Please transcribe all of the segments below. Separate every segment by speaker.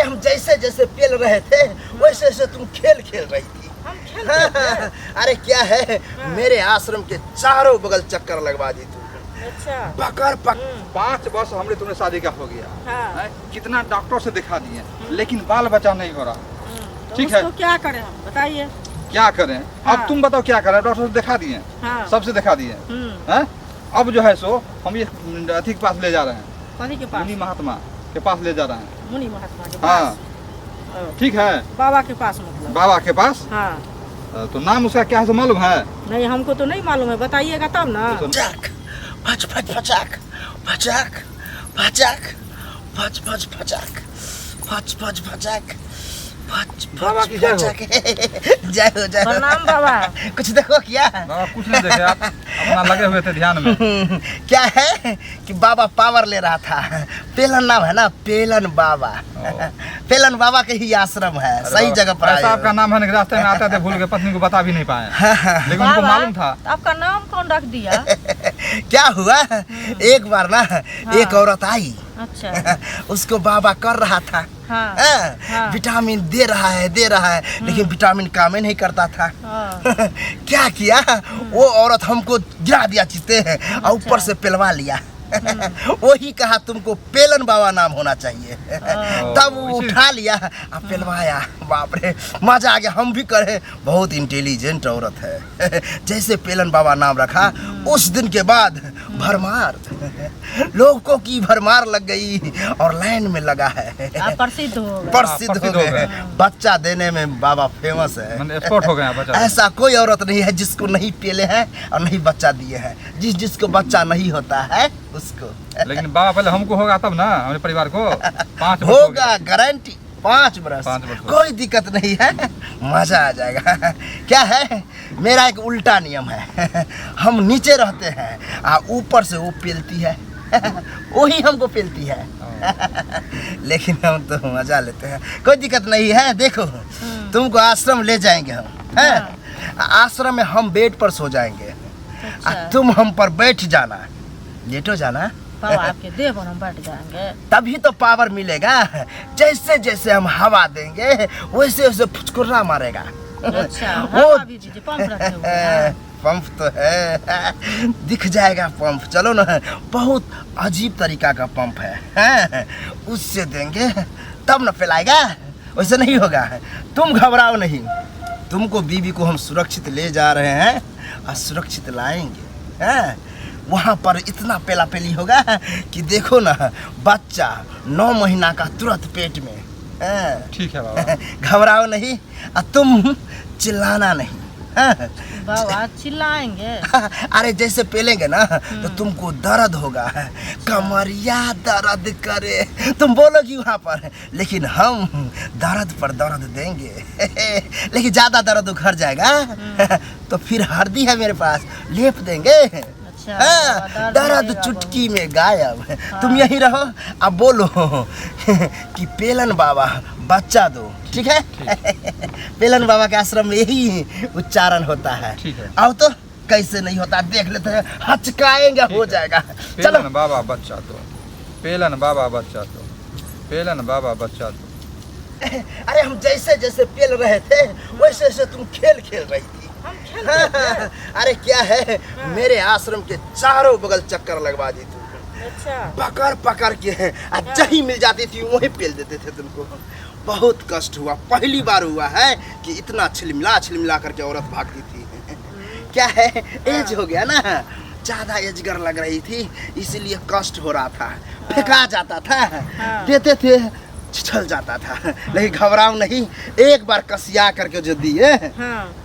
Speaker 1: अरे हम जैसे जैसे पेल रहे थे वैसे वैसे तुम खेल खेल रही थी।
Speaker 2: हम खेलते थे।
Speaker 1: अरे क्या है, मेरे आश्रम के चारों बगल चक्कर लगवा दी तू।
Speaker 2: अच्छा।
Speaker 1: पकड़ पक
Speaker 3: 5 वर्ष हमने तुम्हें शादी का हो गया
Speaker 2: हाँ।
Speaker 3: है? कितना डॉक्टर से दिखा दिए लेकिन बाल बच्चा नहीं हो रहा।
Speaker 2: तो
Speaker 3: ठीक है।
Speaker 2: उसको क्या करें हम बताइए।
Speaker 3: क्या करें
Speaker 2: हाँ।
Speaker 3: अब तुम बताओ क्या करें। डॉक्टर से दिखा दिए
Speaker 2: हाँ।
Speaker 3: सबसे दिखा दिए हैं? अब जो है सो हम ये अथी के पास ले जा रहे हैं,
Speaker 2: कौन के पास?
Speaker 3: मुनि महात्मा के पास ले जा रहे हैं।
Speaker 2: मुनि महात्मा के
Speaker 3: हाँ
Speaker 2: पास।
Speaker 3: ठीक है,
Speaker 2: बाबा के पास मतलब।
Speaker 3: बाबा के पास।
Speaker 2: हाँ।
Speaker 3: तो नाम उसका क्या है तो मालूम है?
Speaker 2: नहीं हमको तो नहीं मालूम है, बताइएगा तब ना।
Speaker 1: फचक फच फच फचक फचक फचक फच फच फचक फच फच फचक फच
Speaker 3: बाबा की जय हो।
Speaker 1: जय हो जय हो।
Speaker 2: प्रणाम बाबा।
Speaker 1: कुछ देखो क्या
Speaker 3: बाबा कुछ नहीं देखे आप अपना लगे हुए थे ध्यान में।
Speaker 1: क्या है कि बाबा पावर ले रहा था। पेलन नाम है ना, पेलन बाबा। पेलन बाबा के ही आश्रम है, सही जगह पर आए
Speaker 3: ऐसा
Speaker 1: हो।
Speaker 3: आपका नाम है ना कि रास्ते में आते थे भूल के पत्नी को बता भी नहीं पाए लेकिन उनको
Speaker 2: बाबा,
Speaker 3: मालूम था।
Speaker 2: तो आपका नाम कौन रख दिया?
Speaker 1: क्या हुआ, एक बार ना एक औरत आई,
Speaker 2: अच्छा।
Speaker 1: उसको बाबा कर रहा था।
Speaker 2: हाँ।
Speaker 1: हाँ,
Speaker 2: हाँ।
Speaker 1: विटामिन दे रहा है लेकिन विटामिन काम ही नहीं करता था।
Speaker 2: हाँ।
Speaker 1: क्या किया, वो औरत हमको गिरा दिया चीते और ऊपर से पिलवा लिया। वही कहा तुमको पेलन बाबा नाम होना चाहिए। तब वो उठा लिया और पिलवाया। बाप रे मजा आ गया, हम भी करे। बहुत इंटेलिजेंट औरत है। जैसे पेलन बाबा नाम रखा उस दिन के बाद भरमार लोगों की भरमार लग गई और लाइन में लगा है।
Speaker 2: आप प्रसिद्ध हो गए।
Speaker 1: प्रसिद्ध हो गए। बच्चा देने में बाबा फेमस है।
Speaker 3: एक्सपोर्ट हो गया बच्चा।
Speaker 1: ऐसा कोई औरत नहीं है जिसको नहीं पेले हैं और नहीं बच्चा दिए हैं। जिसको बच्चा नहीं होता है उसको।
Speaker 3: लेकिन बाबा पहले हमको होगा तब ना, हमारे परिवार को 5 वर्ष
Speaker 1: होगा गारंटी 5 बरस।
Speaker 3: 5 वर्ष।
Speaker 1: कोई दिक्कत नहीं है, मजा आ जाएगा। क्या है, मेरा एक उल्टा नियम है। हम नीचे रहते हैं और ऊपर से वो पेलती है। वही हमको पेलती है। लेकिन हम तो मजा लेते हैं, कोई दिक्कत नहीं है। देखो तुमको आश्रम ले जाएंगे हम, हैं? आश्रम में हम बेड पर सो जाएंगे। तुम हम पर बैठ जाना, लेटो जाना।
Speaker 2: बाबा आपके देह पर हम बैठ जाएंगे।
Speaker 1: तभी तो पावर मिलेगा। जैसे जैसे हम हवा देंगे वैसे वैसे फुचकुर्रा मारेगा।
Speaker 2: अच्छा।
Speaker 1: वो
Speaker 2: हवा भी दीजिए, पंप रखे हुए हैं।
Speaker 1: पंप तो है, दिख जाएगा पंप। चलो ना, बहुत अजीब तरीका का पंप है। उससे देंगे तब न फैलाएगा, वैसे नहीं होगा। तुम घबराओ नहीं, तुमको बीबी को हम सुरक्षित ले जा रहे हैं और सुरक्षित लाएंगे। हैं? वहाँ पर इतना पेला पेली होगा कि देखो ना, बच्चा 9 महीना का तुरंत पेट में।
Speaker 3: ठीक है बाबा।
Speaker 1: घबराओ नहीं और तुम चिल्लाना नहीं।
Speaker 2: बाबा चिल्लाएंगे।
Speaker 1: अरे जैसे पेलेंगे ना तो तुमको दर्द होगा, कमरिया दर्द करे, तुम बोलोगी वहाँ पर। लेकिन हम दर्द पर दर्द देंगे। लेकिन ज्यादा दर्द उखड़ जाएगा तो फिर हल्दी है मेरे पास, लेप देंगे।
Speaker 2: अच्छा।
Speaker 1: हाँ, दर्द चुटकी में गायब। तुम यहीं रहो, अब बोलो कि पेलन बाबा बच्चा दो। ठीक है? पेलन बाबा के आश्रम में यही उच्चारण होता है।
Speaker 3: ठीक है।
Speaker 1: आओ तो, कैसे नहीं होता देख लेते हैं, हचकाएंगे हो जाएगा। चलो।
Speaker 3: पेलन बाबा बच्चा दो, पेलन बाबा बच्चा दो, पेलन बाबा बच्चा दो।
Speaker 1: अरे हम जैसे जैसे पेल रहे थे वैसे वैसे तुम खेल खेल रही थी।
Speaker 2: हम खेलते थे।
Speaker 1: अरे क्या है, मेरे आश्रम के चारों बगल चक्कर लगवा दी तू।
Speaker 2: अच्छा।
Speaker 1: पकड़ पकड़ के जहीं मिल जाती थी वहीं पेल देते थे तुमको। बहुत कष्ट हुआ, पहली बार हुआ है कि इतना छिलमिला करके औरत भागती थी। क्या है, एज हो गया ना, ज्यादा एजगर लग रही थी, इसलिए कष्ट हो रहा था। फेंका जाता था, देते थे छिछल जाता था। लेकिन घबराओ नहीं, एक बार कसिया करके जो दिए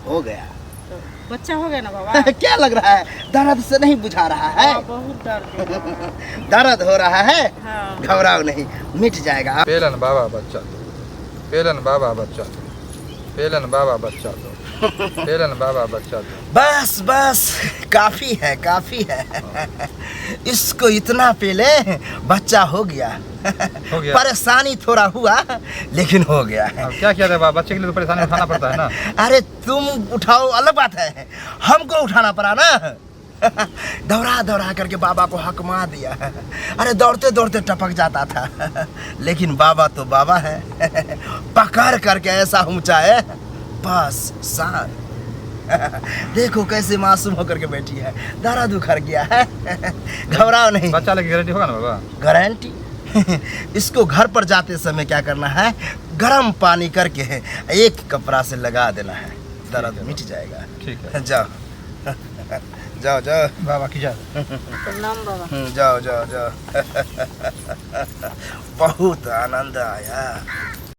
Speaker 1: हो गया।
Speaker 2: तो बच्चा हो गया ना बाबा?
Speaker 1: क्या लग रहा है, दर्द से नहीं बुझा रहा है?
Speaker 2: बहुत दर्द।
Speaker 1: दर्द हो रहा है,
Speaker 2: हाँ।
Speaker 1: घबराओ नहीं, मिट जाएगा।
Speaker 3: पेलन बाबा बच्चा दो, पेलन बाबा बच्चा दो, पेलन बाबा बच्चा दो, पेलन बाबा बच्चा दो।
Speaker 1: बस बस काफी है, काफी है। इसको इतना पेले, बच्चा हो गया।
Speaker 3: हो गया।
Speaker 1: परेशानी थोड़ा हुआ लेकिन हो गया।
Speaker 3: अब क्या किया जाए बाबा, बच्चे के लिए तो परेशानी उठाना पड़ता है ना।
Speaker 1: अरे तुम उठाओ अलग बात है, हमको उठाना पड़ा ना। दौड़ा दौड़ा करके बाबा को हकमा दिया। अरे दौड़ते दौड़ते टपक जाता था, लेकिन बाबा तो बाबा है। पकड़ करके ऐसा ऊंचाए बस सार। देखो कैसे मासूम होकर के बैठी है, दर्द उखड़ गया है। घबराओ नहीं,
Speaker 3: बच्चा लेके गारंटी होगा ना बाबा?
Speaker 1: गारंटी। इसको घर पर जाते समय क्या करना है, गर्म पानी करके एक कपड़ा से लगा देना है, दर्द मिट जाएगा।
Speaker 3: ठीक है,
Speaker 1: जाओ जाओ जाओ
Speaker 3: बाबा की जाओ।
Speaker 2: प्रणाम बाबा।
Speaker 1: जाओ जाओ जाओ। बहुत आनंद आया।